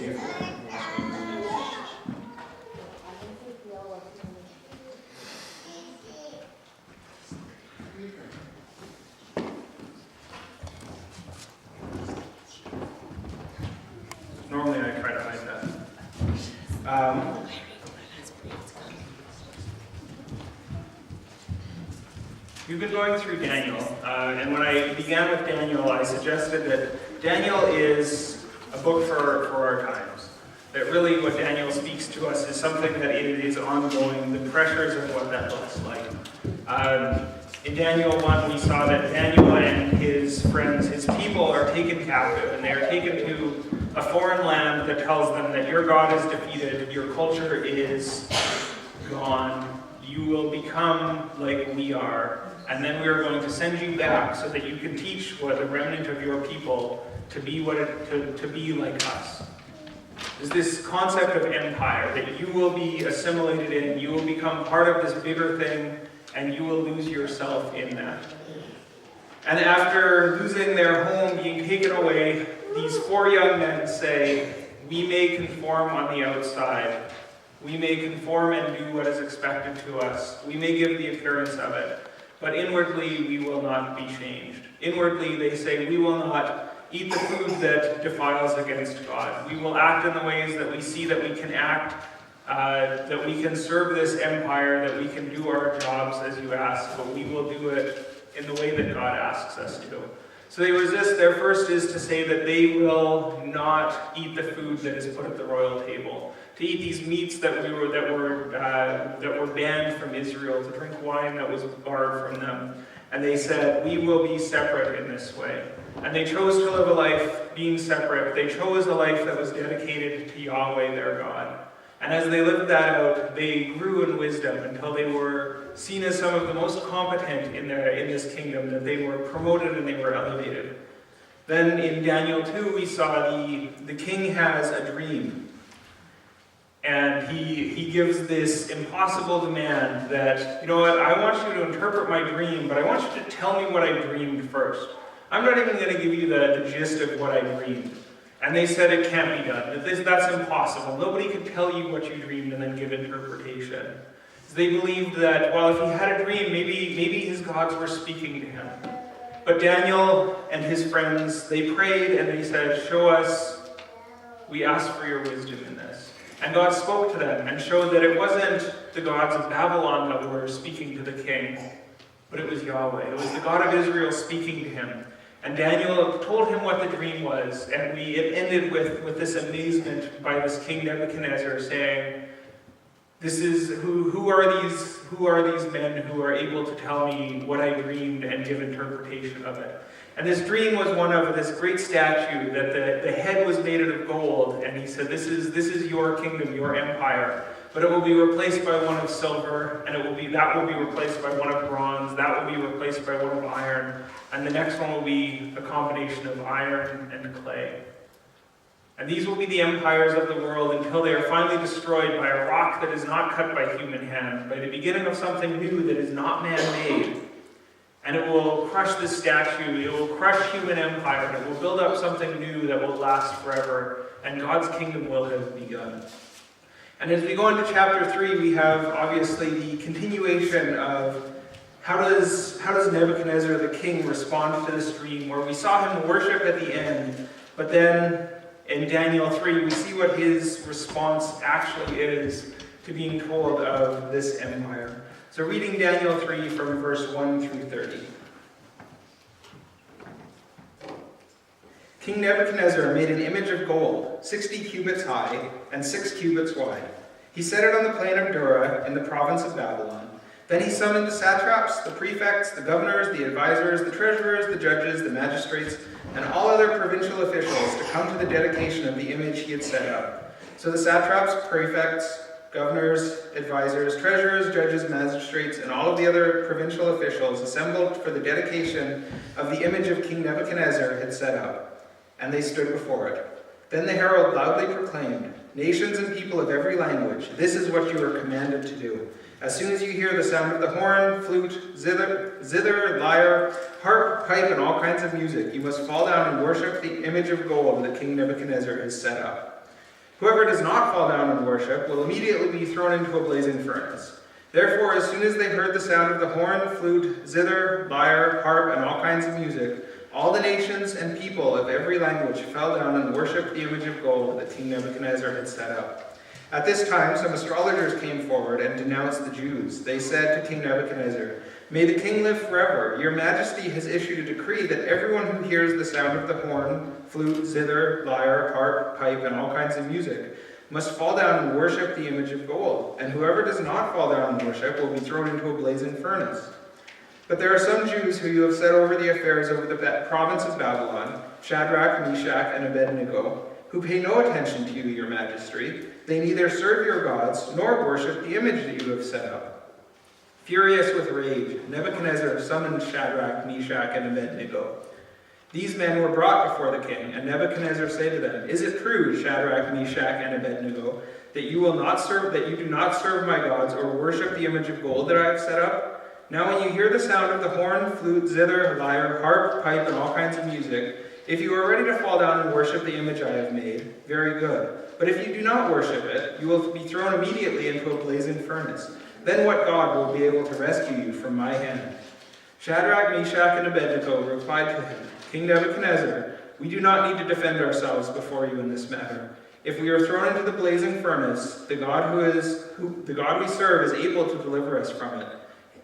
see if normally I try to hide that. We've been going through Daniel, and when I began with Daniel, I suggested that Daniel is a book for our times. That really what Daniel speaks to us is something that it is ongoing, the pressures of what that looks like. In Daniel 1, we saw that Daniel and his friends, his people, are taken captive, and they are taken to a foreign land that tells them that your God is defeated, your culture is gone, you will become like we are, and then we are going to send you back so that you can teach what the remnant of your people to be to be like us. There's this concept of empire, that you will be assimilated in, you will become part of this bigger thing, and you will lose yourself in that. And after losing their home, being taken away, these four young men say, we may conform on the outside. We may conform and do what is expected to us. We may give the appearance of it. But inwardly, we will not be changed. Inwardly, they say, we will not eat the food that defiles against God. We will act in the ways that we see that we can act, that we can serve this empire, that we can do our jobs as you ask, but we will do it in the way that God asks us to. So they resist. Their first is to say that they will not eat the food that is put at the royal table, to eat these meats that were banned from Israel, to drink wine that was barred from them. And they said, we will be separate in this way. And they chose to live a life being separate. They chose a life that was dedicated to Yahweh, their God. And as they lived that out, they grew in wisdom until they were seen as some of the most competent in this kingdom, that they were promoted and they were elevated. Then in Daniel 2, we saw the king has a dream. And he gives this impossible demand that, you know what, I want you to interpret my dream, but I want you to tell me what I dreamed first. I'm not even going to give you the gist of what I dreamed. And they said it can't be done. That's impossible. Nobody can tell you what you dreamed and then give interpretation. They believed that, well, if he had a dream, maybe his gods were speaking to him. But Daniel and his friends, they prayed and they said, show us, we ask for your wisdom in this. And God spoke to them and showed that it wasn't the gods of Babylon that were speaking to the king, but it was Yahweh. It was the God of Israel speaking to him. And Daniel told him what the dream was, and it ended with this amazement by this King Nebuchadnezzar saying, "This is who are these men who are able to tell me what I dreamed and give interpretation of it?" And this dream was one of this great statue that the head was made out of gold, and he said, "This is your kingdom, your empire." But it will be replaced by one of silver, and that will be replaced by one of bronze, that will be replaced by one of iron, and the next one will be a combination of iron and clay. And these will be the empires of the world until they are finally destroyed by a rock that is not cut by human hand, by the beginning of something new that is not man-made. And it will crush this statue, it will crush human empire, and it will build up something new that will last forever, and God's kingdom will have begun. And as we go into chapter 3, we have obviously the continuation of how does Nebuchadnezzar the king respond to this dream, where we saw him worship at the end, but then in Daniel 3 we see what his response actually is to being told of this empire. So reading Daniel 3 from verse 1 through 30. King Nebuchadnezzar made an image of gold, 60 cubits high and 6 cubits wide. He set it on the plain of Dura in the province of Babylon. Then he summoned the satraps, the prefects, the governors, the advisors, the treasurers, the judges, the magistrates, and all other provincial officials to come to the dedication of the image he had set up. So the satraps, prefects, governors, advisors, treasurers, judges, magistrates, and all of the other provincial officials assembled for the dedication of the image of King Nebuchadnezzar had set up. And they stood before it. Then the herald loudly proclaimed, "Nations and people of every language, this is what you are commanded to do. As soon as you hear the sound of the horn, flute, zither, lyre, harp, pipe, and all kinds of music, you must fall down and worship the image of gold that King Nebuchadnezzar has set up. Whoever does not fall down and worship will immediately be thrown into a blazing furnace. Therefore, as soon as they heard the sound of the horn, flute, zither, lyre, harp, and all kinds of music, all the nations and people of every language fell down and worshipped the image of gold that King Nebuchadnezzar had set up. At this time, some astrologers came forward and denounced the Jews. They said to King Nebuchadnezzar, "May the king live forever. Your majesty has issued a decree that everyone who hears the sound of the horn, flute, zither, lyre, harp, pipe, and all kinds of music must fall down and worship the image of gold, and whoever does not fall down and worship will be thrown into a blazing furnace. But there are some Jews who you have set over the affairs over the province of Babylon, Shadrach, Meshach, and Abednego, who pay no attention to you, your majesty. They neither serve your gods nor worship the image that you have set up." Furious with rage, Nebuchadnezzar summoned Shadrach, Meshach, and Abednego. These men were brought before the king, and Nebuchadnezzar said to them, "Is it true, Shadrach, Meshach, and Abednego, that you do not serve my gods or worship the image of gold that I have set up? Now when you hear the sound of the horn, flute, zither, lyre, harp, pipe, and all kinds of music, if you are ready to fall down and worship the image I have made, very good. But if you do not worship it, you will be thrown immediately into a blazing furnace. Then what God will be able to rescue you from my hand?" Shadrach, Meshach, and Abednego replied to him, "King Nebuchadnezzar, we do not need to defend ourselves before you in this matter. If we are thrown into the blazing furnace, the God we serve is able to deliver us from it,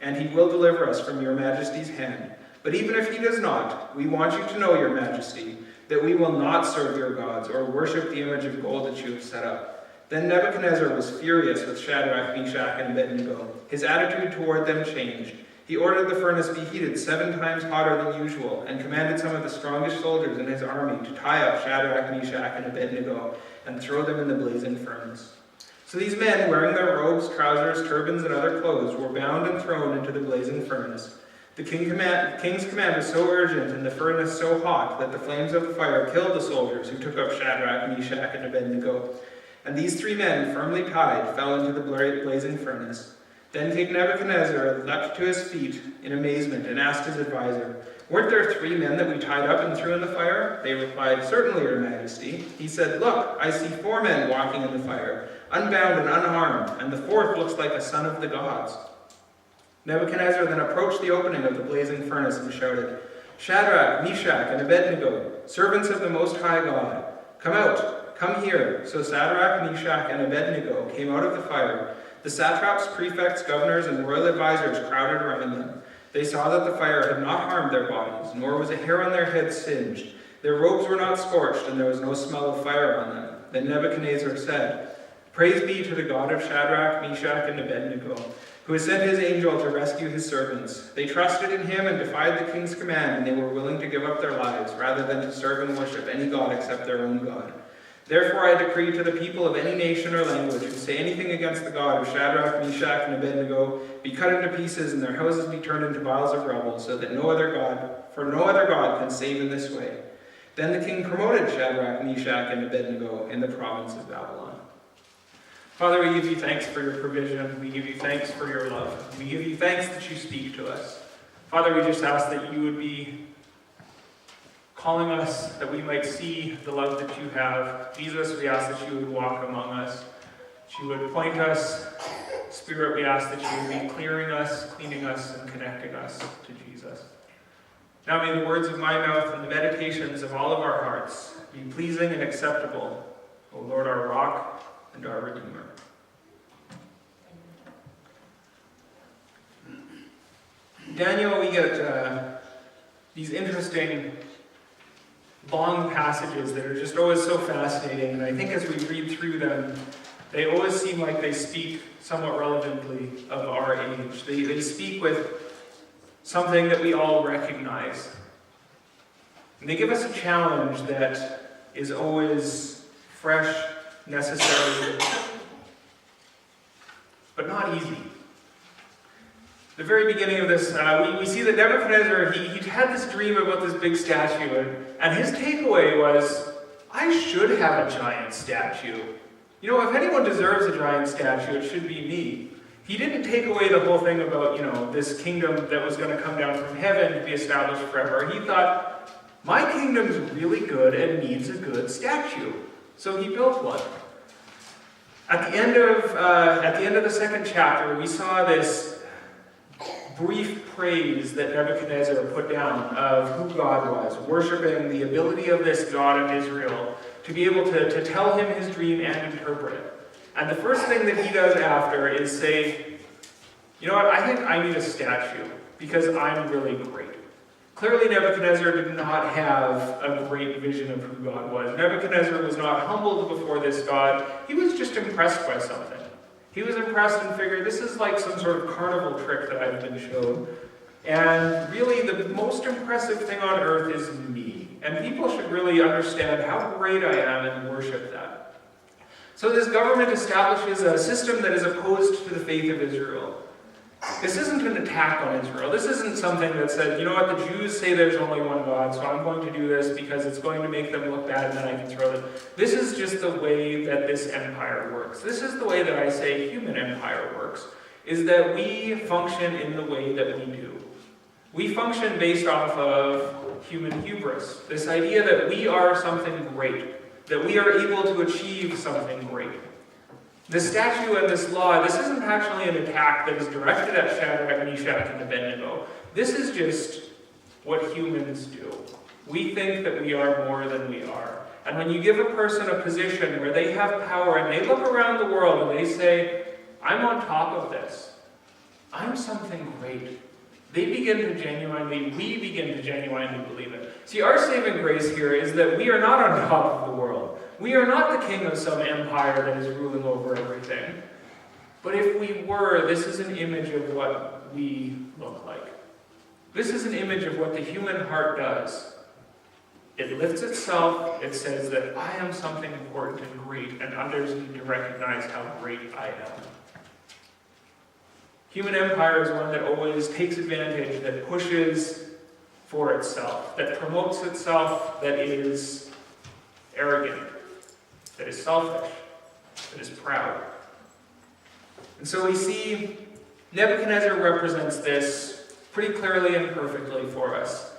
and he will deliver us from your majesty's hand. But even if he does not, we want you to know, your majesty, that we will not serve your gods or worship the image of gold that you have set up." Then Nebuchadnezzar was furious with Shadrach, Meshach, and Abednego. His attitude toward them changed. He ordered the furnace be heated 7 times hotter than usual, and commanded some of the strongest soldiers in his army to tie up Shadrach, Meshach, and Abednego and throw them in the blazing furnace. So these men, wearing their robes, trousers, turbans, and other clothes, were bound and thrown into the blazing furnace. The king's command was so urgent and the furnace so hot that the flames of the fire killed the soldiers who took up Shadrach, Meshach, and Abednego. And these 3 men, firmly tied, fell into the blazing furnace. Then King Nebuchadnezzar leapt to his feet in amazement and asked his advisor, "Weren't there 3 men that we tied up and threw in the fire?" They replied, "Certainly, your majesty." He said, "Look, I see 4 men walking in the fire, unbound and unharmed, and the 4th looks like a son of the gods." Nebuchadnezzar then approached the opening of the blazing furnace and shouted, "Shadrach, Meshach, and Abednego, servants of the Most High God, come out, come here." So Shadrach, Meshach, and Abednego came out of the fire. The satraps, prefects, governors, and royal advisors crowded around them. They saw that the fire had not harmed their bodies, nor was a hair on their heads singed. Their robes were not scorched, and there was no smell of fire on them. Then Nebuchadnezzar said, "Praise be to the God of Shadrach, Meshach, and Abednego, who has sent his angel to rescue his servants. They trusted in him and defied the king's command, and they were willing to give up their lives rather than to serve and worship any god except their own God. Therefore I decree to the people of any nation or language who say anything against the God of Shadrach, Meshach, and Abednego be cut into pieces and their houses be turned into piles of rubble, so that no other God can save in this way." Then the king promoted Shadrach, Meshach, and Abednego in the province of Babylon. Father, we give you thanks for your provision. We give you thanks for your love. We give you thanks that you speak to us. Father, we just ask that you would be calling us, that we might see the love that you have. Jesus, we ask that you would walk among us, that you would point us. Spirit, we ask that you would be clearing us, cleaning us, and connecting us to Jesus. Now may the words of my mouth and the meditations of all of our hearts be pleasing and acceptable, O Lord, our rock and our Redeemer. Daniel, we get these interesting long passages that are just always so fascinating, and I think as we read through them, they always seem like they speak somewhat relevantly of our age. They speak with something that we all recognize. And they give us a challenge that is always fresh, necessary, but not easy. The very beginning of this, we see that Nebuchadnezzar, he had this dream about this big statue, and his takeaway was, I should have a giant statue. You know, if anyone deserves a giant statue, it should be me. He didn't take away the whole thing about, this kingdom that was going to come down from heaven to be established forever. He thought, my kingdom's really good and needs a good statue. So he built one. At the end of the second chapter, we saw this brief praise that Nebuchadnezzar put down of who God was, worshiping the ability of this God of Israel to be able to tell him his dream and interpret it. And the first thing that he does after is say, you know what, I think I need a statue because I'm really great. Clearly Nebuchadnezzar did not have a great vision of who God was. Nebuchadnezzar was not humbled before this God. He was just impressed by something. He was impressed and figured, this is like some sort of carnival trick that I've been shown. And really the most impressive thing on earth is me. And people should really understand how great I am and worship that. So this government establishes a system that is opposed to the faith of Israel. This isn't an attack on Israel. This isn't something that says, you know what, the Jews say there's only one God, so I'm going to do this because it's going to make them look bad and then I can throw them. This is just the way that this empire works. This is the way that I say human empire works, is that we function in the way that we do. We function based off of human hubris, this idea that we are something great, that we are able to achieve something great. The statue and this law, this isn't actually an attack that is directed at Shadrach, Meshach, and Abednego. This is just what humans do. We think that we are more than we are. And when you give a person a position where they have power and they look around the world and they say, I'm on top of this. I'm something great. We begin to genuinely believe it. See, our saving grace here is that we are not on top of the world. We are not the king of some empire that is ruling over everything. But if we were, this is an image of what we look like. This is an image of what the human heart does. It lifts itself, it says that I am something important and great, and others need to recognize how great I am. Human empire is one that always takes advantage, that pushes for itself, that promotes itself, that is arrogant, that is selfish, that is proud. And so we see Nebuchadnezzar represents this pretty clearly and perfectly for us.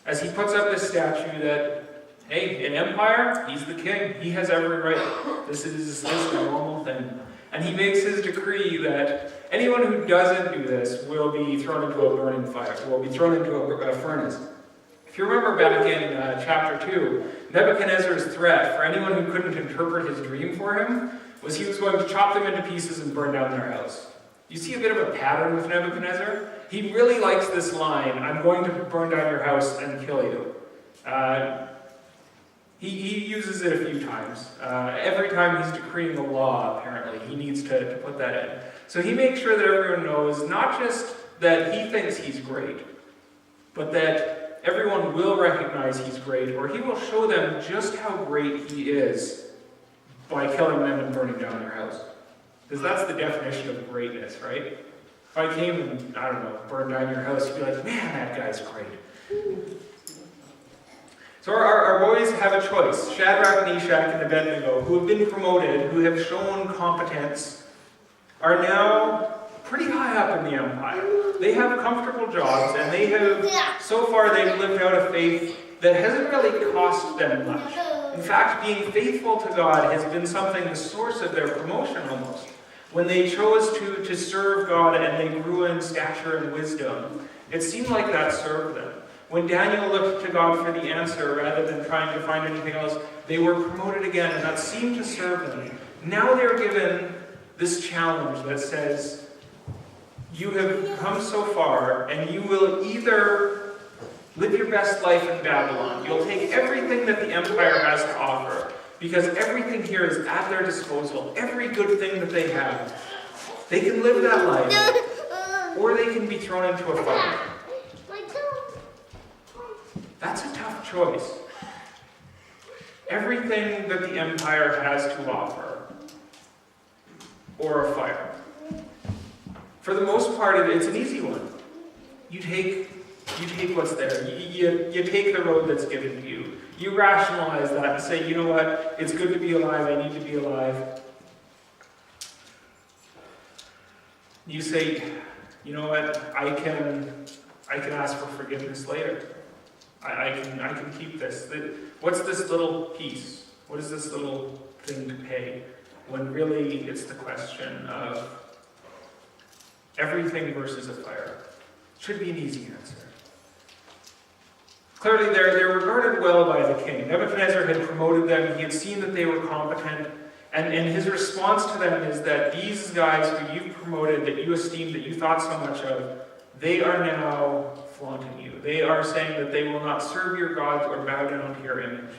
As he puts up this statue that, hey, in empire, he's the king. He has every right. This is just a normal thing. And he makes his decree that anyone who doesn't do this will be thrown into a burning fire, will be thrown into a furnace. If you remember back in chapter 2, Nebuchadnezzar's threat for anyone who couldn't interpret his dream for him was he was going to chop them into pieces and burn down their house. You see a bit of a pattern with Nebuchadnezzar? He really likes this line, I'm going to burn down your house and kill you. He uses it a few times. Every time he's decreeing a law, apparently, he needs to put that in. So he makes sure that everyone knows not just that he thinks he's great, but that everyone will recognize he's great, or he will show them just how great he is by killing them and burning down their house. Because that's the definition of greatness, right? If I came and, I don't know, burned down your house, you'd be like, man, that guy's great. So our boys have a choice. Shadrach, Meshach, and Abednego, who have been promoted, who have shown competence, are now pretty high up in the empire. They have comfortable jobs, and they have, so far, they've lived out a faith that hasn't really cost them much. In fact, being faithful to God has been something, the source of their promotion almost. When they chose to serve God and they grew in stature and wisdom, it seemed like that served them. When Daniel looked to God for the answer rather than trying to find anything else, they were promoted again, and that seemed to serve them. Now they're given this challenge that says, you have come so far, and you will either live your best life in Babylon. You'll take everything that the empire has to offer, because everything here is at their disposal. Every good thing that they have. They can live that life, or they can be thrown into a fire. That's a tough choice. Everything that the empire has to offer, or a fire. For the most part, it's an easy one. You take what's there. You take the road that's given to you. You rationalize that and say, you know what, it's good to be alive, I need to be alive. You say, you know what, I can ask for forgiveness later. I can keep this. What's this little piece? What is this little thing to pay? when really it's the question of everything versus a fire. Should be an easy answer. Clearly, they're regarded well by the king. Nebuchadnezzar had promoted them. He had seen that they were competent. And his response to them is that these guys who you've promoted, that you esteemed, that you thought so much of, they are now flaunting you. They are saying that they will not serve your gods or bow down to your image.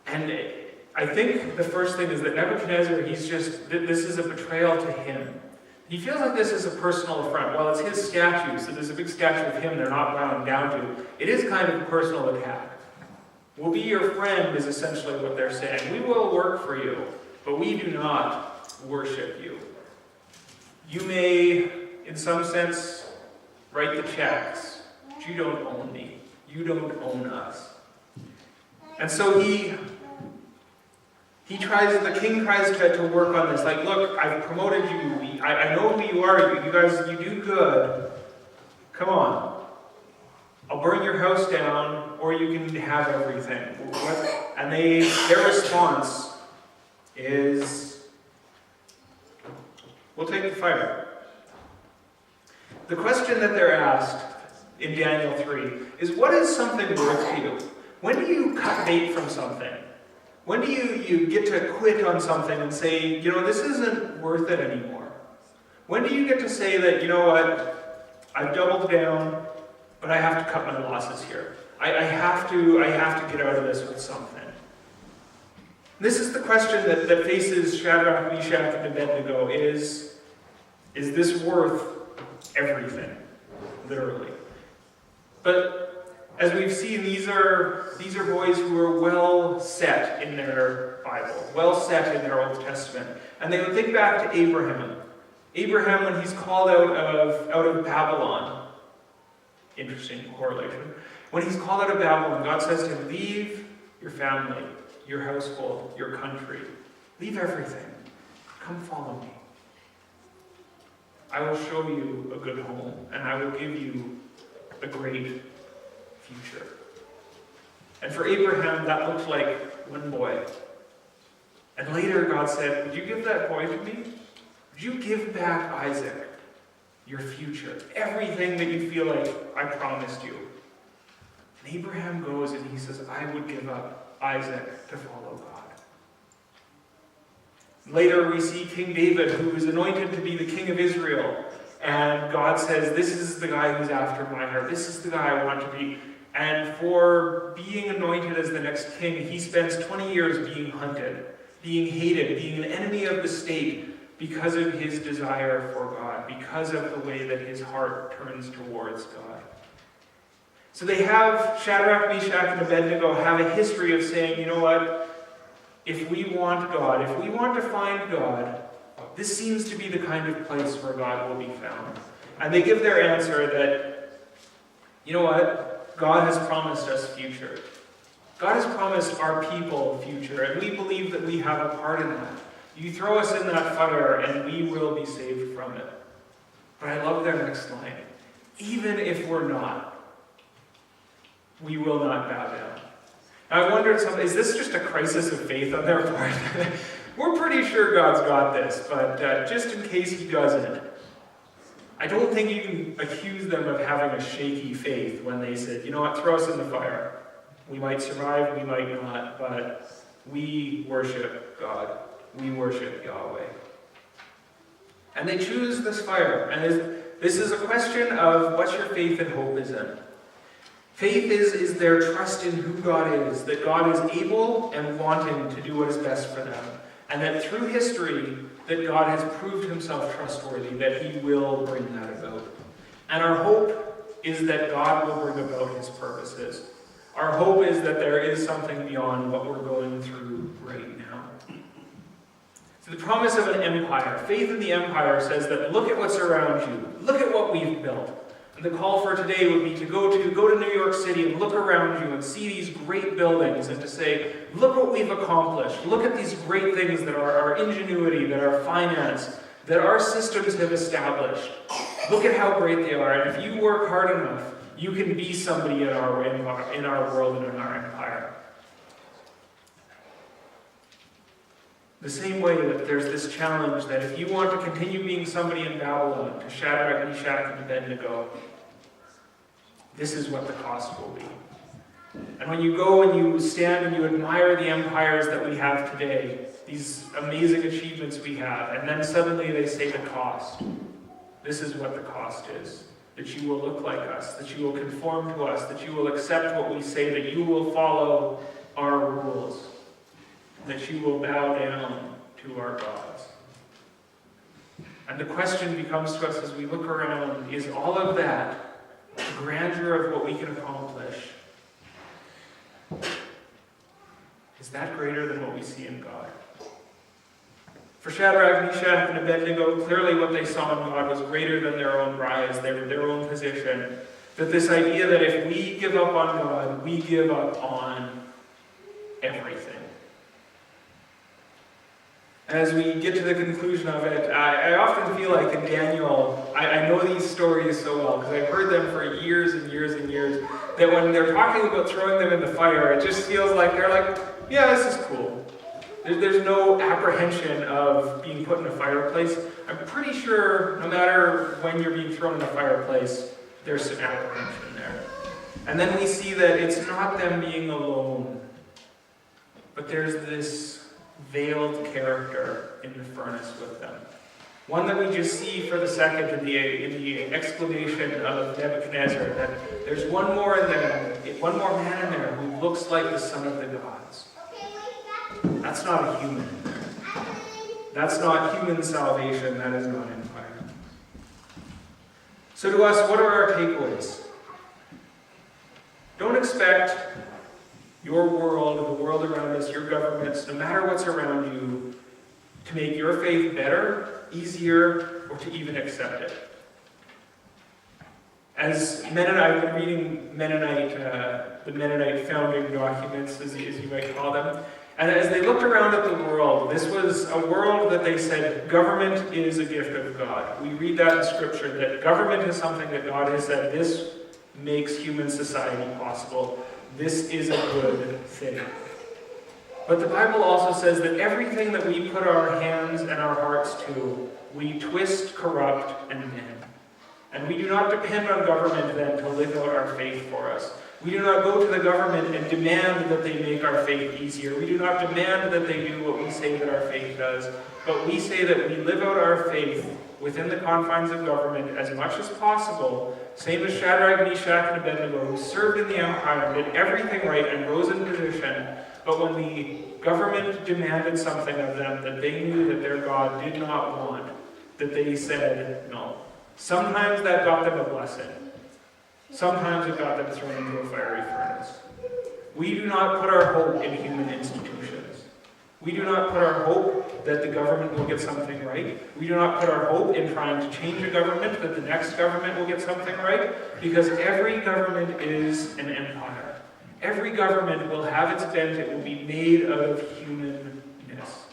And I think the first thing is that Nebuchadnezzar, this is a betrayal to him. He feels like this is a personal affront. Well, it's his statue, so there's a big statue of him they're not bowing down to. It is kind of a personal attack. We'll be your friend is essentially what they're saying. We will work for you, but we do not worship you. You may, in some sense, write the checks, but you don't own me. You don't own us. And so the king tries to work on this. Like, look, I've promoted you. I know who you are. You guys, you do good. Come on. I'll burn your house down, or you can have everything. And their response is, we'll take the fire. The question that they're asked in Daniel 3 is, what is something worth to you? When do you cut bait from something? When do you get to quit on something and say, this isn't worth it anymore? When do you get to say that, you know what, I've doubled down, but I have to cut my losses here. I have to get out of this with something. This is the question that faces Shadrach, Meshach, and Abednego. Is this worth everything? Literally. But as we've seen, these are boys who are well set in their Bible, well set in their Old Testament. And they would think back to Abraham. Abraham, when he's called out of Babylon, interesting correlation. When he's called out of Babylon, God says to him, leave your family, your household, your country. Leave everything. Come follow me. I will show you a good home, and I will give you a great future. And for Abraham, that looked like one boy. And later God said, would you give that boy to me? Would you give back Isaac, your future, everything that you feel like I promised you? And Abraham goes and he says, I would give up Isaac to follow God. Later we see King David, who is anointed to be the king of Israel. And God says, this is the guy who's after my heart. This is the guy I want to be. And for being anointed as the next king, he spends 20 years being hunted, being hated, being an enemy of the state, because of his desire for God, because of the way that his heart turns towards God. So they have, Shadrach, Meshach, and Abednego have a history of saying, you know what, if we want God, if we want to find God, this seems to be the kind of place where God will be found. And they give their answer that, you know what, God has promised us future. God has promised our people future, and we believe that we have a part in that. You throw us in that fire and we will be saved from it. But I love their next line. Even if we're not, we will not bow down. Now I wondered, is this just a crisis of faith on their part? We're pretty sure God's got this, but just in case he doesn't, I don't think you can accuse them of having a shaky faith when they said, you know what, throw us in the fire. We might survive, we might not, but we worship God. We worship Yahweh. And they choose this fire. And this is a question of what your faith and hope is in. Faith is their trust in who God is, that God is able and wanting to do what is best for them. And that through history, that God has proved himself trustworthy, that he will bring that about. And our hope is that God will bring about his purposes. Our hope is that there is something beyond what we're going through right now. So the promise of an empire, faith in the empire says that look at what's around you. Look at what we've built. And the call for today would be to go to New York City and look around you and see these great buildings and to say, look what we've accomplished. Look at these great things that are our ingenuity, that our finance, that our systems have established. Look at how great they are. And if you work hard enough, you can be somebody in our world and in our empire. The same way that there's this challenge that if you want to continue being somebody in Babylon, to Shadrach, Meshach, and Abednego, this is what the cost will be. And when you go and you stand and you admire the empires that we have today, these amazing achievements we have, and then suddenly they say the cost. This is what the cost is. That you will look like us, that you will conform to us, that you will accept what we say, that you will follow our rules, that you will bow down to our gods. And the question becomes to us as we look around, is all of that, the grandeur of what we can accomplish, is that greater than what we see in God? For Shadrach, Meshach, and Abednego, clearly what they saw in God was greater than their own rise, their own position. That this idea that if we give up on God, we give up on everything. As we get to the conclusion of it, I often feel like in Daniel, I know these stories so well, because I've heard them for years and years and years, that when they're talking about throwing them in the fire, it just feels like they're like, yeah, this is cool. There's no apprehension of being put in a fireplace. I'm pretty sure no matter when you're being thrown in a fireplace, there's some apprehension there. And then we see that it's not them being alone, but there's this veiled character in the furnace with them. One that we just see for the second in the exclamation of Nebuchadnezzar, that there's one more man in there who looks like the son of the gods. That's not a human. That's not human salvation. That is not empire. So to us, what are our takeaways? Don't expect your world, the world around us, your governments, no matter what's around you, to make your faith better, easier, or to even accept it. As Mennonite, I've been reading the Mennonite founding documents, as you might call them, and as they looked around at the world, this was a world that they said, government is a gift of God. We read that in Scripture, that government is something that God has said, this makes human society possible. This is a good thing. But the Bible also says that everything that we put our hands and our hearts to, we twist, corrupt, and bend. And we do not depend on government then to live out our faith for us. We do not go to the government and demand that they make our faith easier. We do not demand that they do what we say that our faith does. But we say that we live out our faith within the confines of government as much as possible, same as Shadrach, Meshach, and Abednego, who served in the empire, did everything right, and rose in position. But when the government demanded something of them that they knew that their God did not want, that they said no. Sometimes that got them a blessing. Sometimes it got them thrown into a fiery furnace. We do not put our hope in human institutions. We do not put our hope that the government will get something right. We do not put our hope in trying to change a government, that the next government will get something right, because every government is an empire. Every government will have its bent. It will be made out of humanness.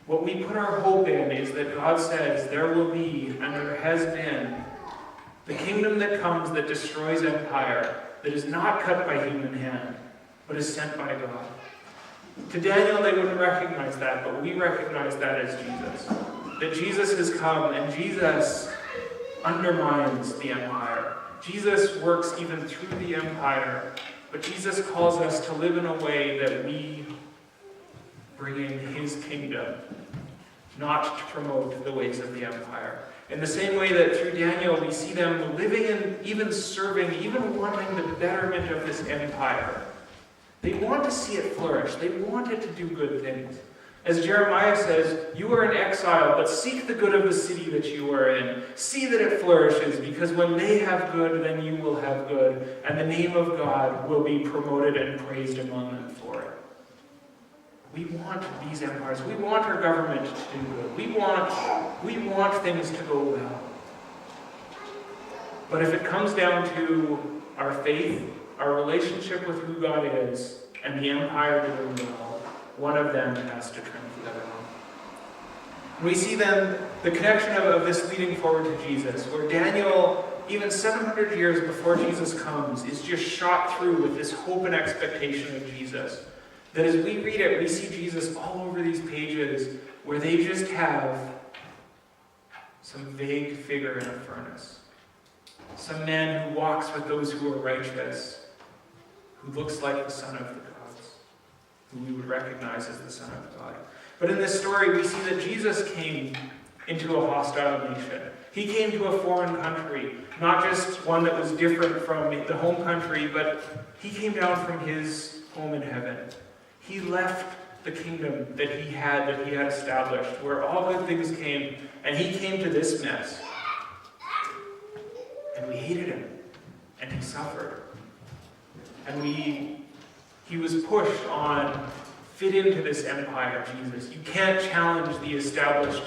What we put our hope in is that God says there will be, and there has been, the kingdom that comes that destroys empire, that is not cut by human hand, but is sent by God. To Daniel, they wouldn't recognize that, but we recognize that as Jesus. That Jesus has come, and Jesus undermines the empire. Jesus works even through the empire, but Jesus calls us to live in a way that we bring in his kingdom, not to promote the ways of the empire. In the same way that through Daniel we see them living and even serving, even wanting the betterment of this empire. They want to see it flourish. They want it to do good things. As Jeremiah says, you are in exile, but seek the good of the city that you are in. See that it flourishes, because when they have good, then you will have good, and the name of God will be promoted and praised among them for it. We want these empires. We want our government to do good. We want things to go well. But if it comes down to our faith, our relationship with who God is, and the empire doing well, one of them has to trump the other one. We see then the connection of this leading forward to Jesus, where Daniel, even 700 years before Jesus comes, is just shot through with this hope and expectation of Jesus. That as we read it, we see Jesus all over these pages where they just have some vague figure in a furnace. Some man who walks with those who are righteous, who looks like the Son of the gods, who we would recognize as the Son of God. But in this story, we see that Jesus came into a hostile nation. He came to a foreign country, not just one that was different from the home country, but he came down from his home in heaven. He left the kingdom that he had established, where all good things came, and he came to this mess. And we hated him, and he suffered. And he was pushed on, fit into this empire, Jesus. You can't challenge the established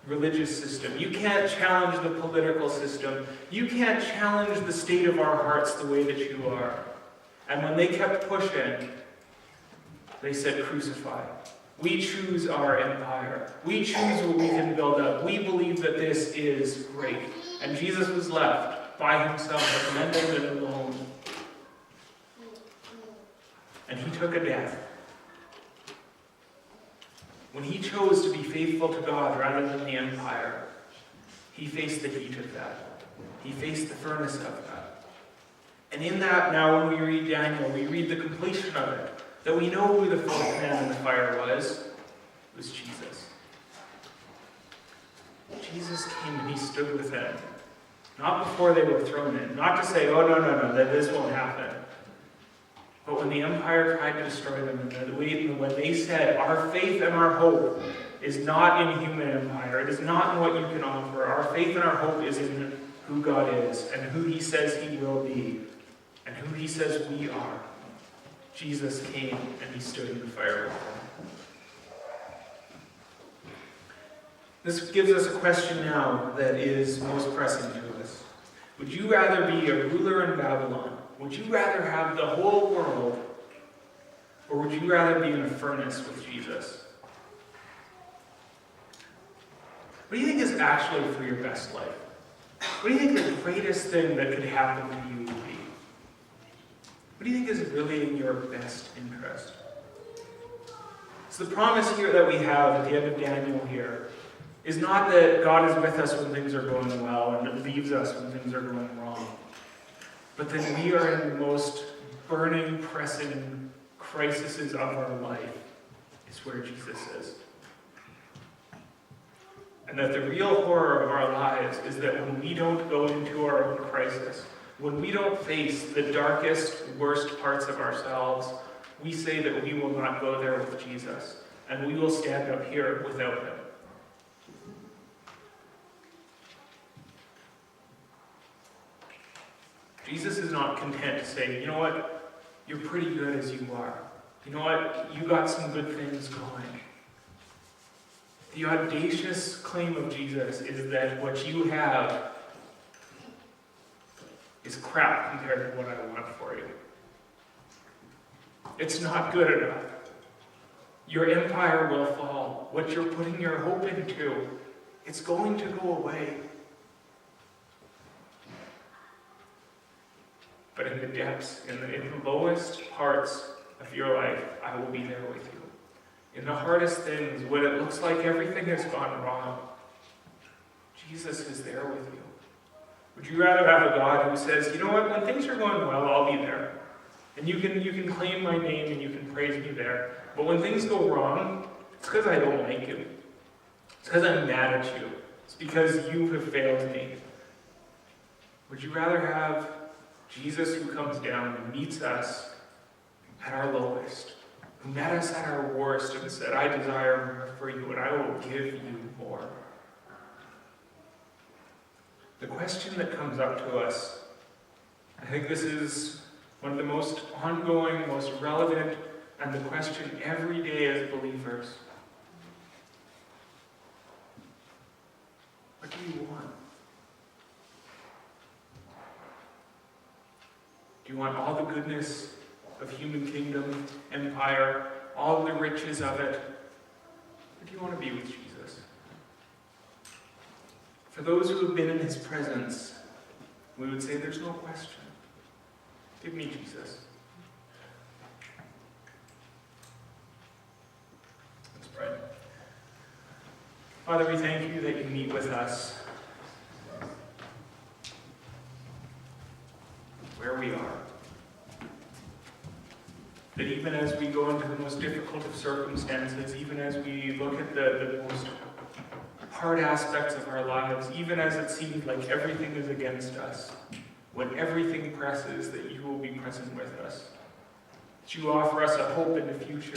religious system. You can't challenge the political system. You can't challenge the state of our hearts the way that you are. And when they kept pushing, they said, crucify. We choose our empire. We choose what we can build up. We believe that this is great. And Jesus was left by himself, abandoned and alone. And he took a death. When he chose to be faithful to God rather than the empire, he faced the heat of that. He faced the furnace of that. And in that, now when we read Daniel, we read the completion of it. That we know who the fourth man in the fire was. It was Jesus. Jesus came and he stood with them. Not before they were thrown in. Not to say, oh, no, that this won't happen. But when the empire tried to destroy them, and when they said, our faith and our hope is not in human empire, it is not in what you can offer. Our faith and our hope is in who God is, and who he says he will be, and who he says we are. Jesus came and he stood in the fire with them. This gives us a question now that is most pressing to us. Would you rather be a ruler in Babylon? Would you rather have the whole world, or would you rather be in a furnace with Jesus? What do you think is actually for your best life? What do you think the greatest thing that could happen to you would be? What do you think is really in your best interest? So the promise here that we have at the end of Daniel here is not that God is with us when things are going well and leaves us when things are going wrong. But that we are in the most burning, pressing crises of our life is where Jesus is. And that the real horror of our lives is that when we don't go into our own crisis, when we don't face the darkest, worst parts of ourselves, we say that we will not go there with Jesus, and we will stand up here without him. Jesus is not content to say, you know what, you're pretty good as you are. You know what, you got some good things going. The audacious claim of Jesus is that what you have is crap compared to what I want for you. It's not good enough. Your empire will fall. What you're putting your hope into, it's going to go away. But in the depths, in the lowest parts of your life, I will be there with you. In the hardest things, when it looks like everything has gone wrong, Jesus is there with you. Would you rather have a God who says, you know what, when things are going well, I'll be there. And you can claim my name and you can praise me there. But when things go wrong, it's because I don't like you. It's because I'm mad at you. It's because you have failed me. Would you rather have Jesus who comes down and meets us at our lowest, who met us at our worst and said, I desire more for you and I will give you more? The question that comes up to us, I think this is one of the most ongoing, most relevant, and the question every day as believers. What do you want? Do you want all the goodness of human kingdom, empire, all the riches of it? Or do you want to be with Jesus? For those who have been in his presence, we would say there's no question. Give me Jesus. Father, we thank you that you meet with us where we are. That even as we go into the most difficult of circumstances, even as we look at the most hard aspects of our lives, even as it seems like everything is against us, when everything presses, that you will be present with us. That you offer us a hope in the future.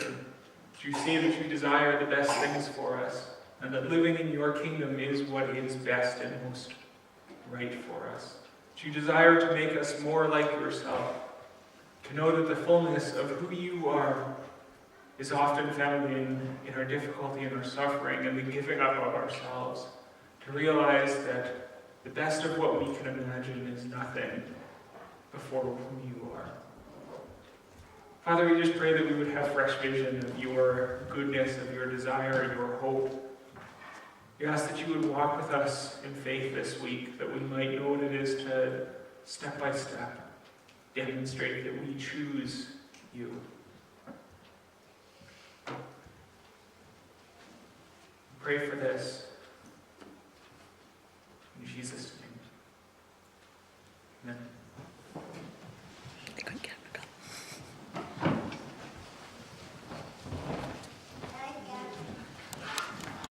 That you say that you desire the best things for us, and that living in your kingdom is what is best and most right for us. That you desire to make us more like yourself, to know that the fullness of who you are is often found in our difficulty and our suffering and the giving up of ourselves, to realize that the best of what we can imagine is nothing before who you are. Father, we just pray that we would have fresh vision of your goodness, of your desire, your hope. We ask that you would walk with us in faith this week, that we might know what it is to, step by step, demonstrate that we choose you. Pray for this. In Jesus' name.